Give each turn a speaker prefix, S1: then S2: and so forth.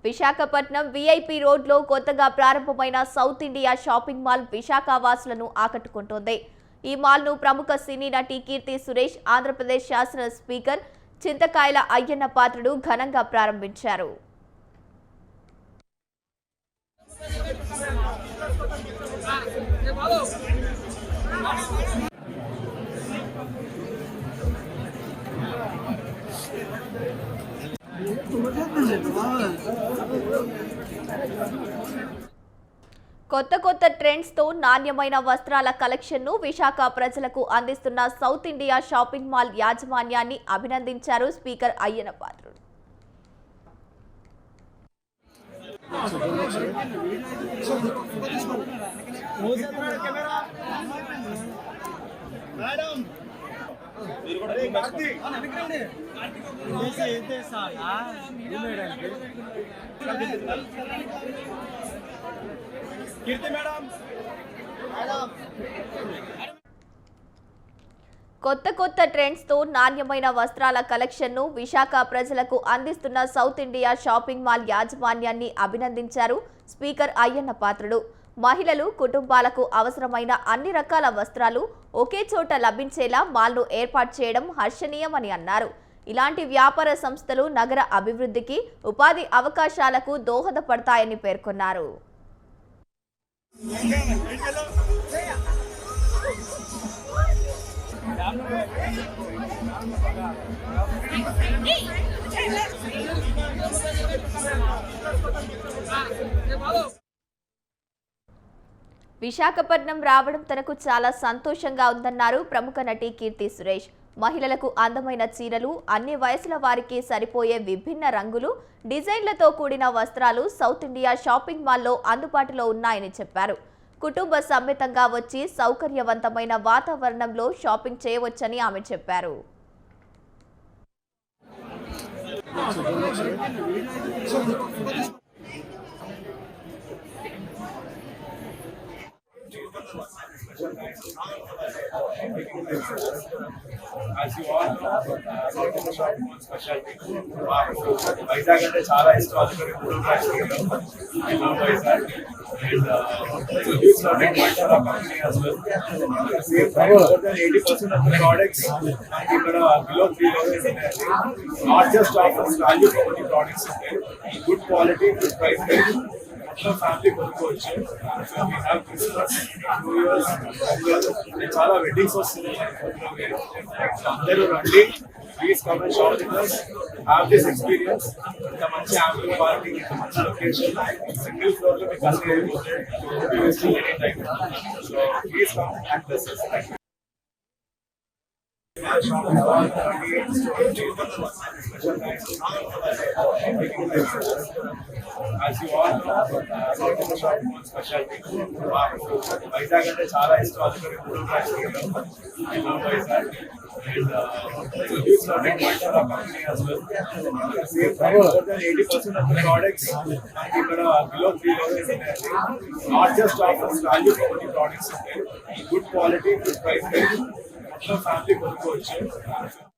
S1: Visakhapatnam VIP రోడ్లో కొత్తగా ప్రారంభమైన South India Shopping Mall Visakha వాసులను ఆకట్టుకుంటోంది. ఈ మాల్ను ప్రముఖ సినీ నటి కీర్తి సురేష్, ఆంధ్రప్రదేశ్ శాసన స్పీకర్ చింతకాయల అయ్యన్న పాత్రుడు ఘనంగా ప్రారంభించారు. కొత్త ట్రెండ్స్ తో నాణ్యమైన వస్త్రాల కలెక్షన్ ను విశాఖ ప్రజలకు అందిస్తున్న సౌత్ ఇండియా షాపింగ్ మాల్ యాజమాన్యాన్ని అభినందించారు స్పీకర్ అయ్యన్న పాత్రుడు. కొత్త ట్రెండ్స్ తో నాణ్యమైన వస్త్రాల కలెక్షన్ ను విశాఖ ప్రజలకు అందిస్తున్న సౌత్ ఇండియా షాపింగ్ మాల్ యాజమాన్యాన్ని అభినందించారు స్పీకర్ అయ్యన్న పాత్రుడు. మహిళలు, కుటుంబాలకు అవసరమైన అన్ని రకాల వస్త్రాలు ఒకే చోట లభించేలా మాల్ను ఏర్పాటు చేయడం హర్షణీయమని అన్నారు. ఇలాంటి వ్యాపార సంస్థలు నగర అభివృద్ధికి, ఉపాధి అవకాశాలకు దోహదపడతాయని పేర్కొన్నారు. విశాఖపట్నం రావడం తనకు చాలా సంతోషంగా ఉందన్నారు ప్రముఖ నటి కీర్తి సురేష్. మహిళలకు అందమైన చీరలు, అన్ని వయసుల వారికి సరిపోయే విభిన్న రంగులు, డిజైన్లతో కూడిన వస్త్రాలు సౌత్ ఇండియా షాపింగ్ మాల్లో అందుబాటులో ఉన్నాయని చెప్పారు. కుటుంబ సమేతంగా వచ్చి సౌకర్యవంతమైన వాతావరణంలో షాపింగ్ చేయవచ్చని ఆమె చెప్పారు.
S2: As you all know, South India shopping mall specialty. Vizag ante chaala ishtam alukone kudu I love Vizag and it's a huge learning point for our company as well. Same time, more than 80% of the products ikkada below 3,000 unnayi. Not just offers value for money products unnayi. Good quality, good price range. Family కొనుక్కోవచ్చు. We have Christmas, New Year's, చాలా weddings వస్తున్నాయి. అందరూ రండి, please come and shop with us, have this experience. ఇంత మంచి ample parking, ఇంత మంచి location, single floor లో మీకు అసలు wasting any time. So please come and bless us. Thank you. As you all know, South India shopping mall specialty. Vizag ante chaala ishtam alukone kudu I love Vizag and it's a huge learning point for our company as well. Same time, more than 80% of the products ikkada below 3,000 unnayi. Not just offers value for money products unnayi. Good quality, good price range. Family కొనుక్కోవచ్చు.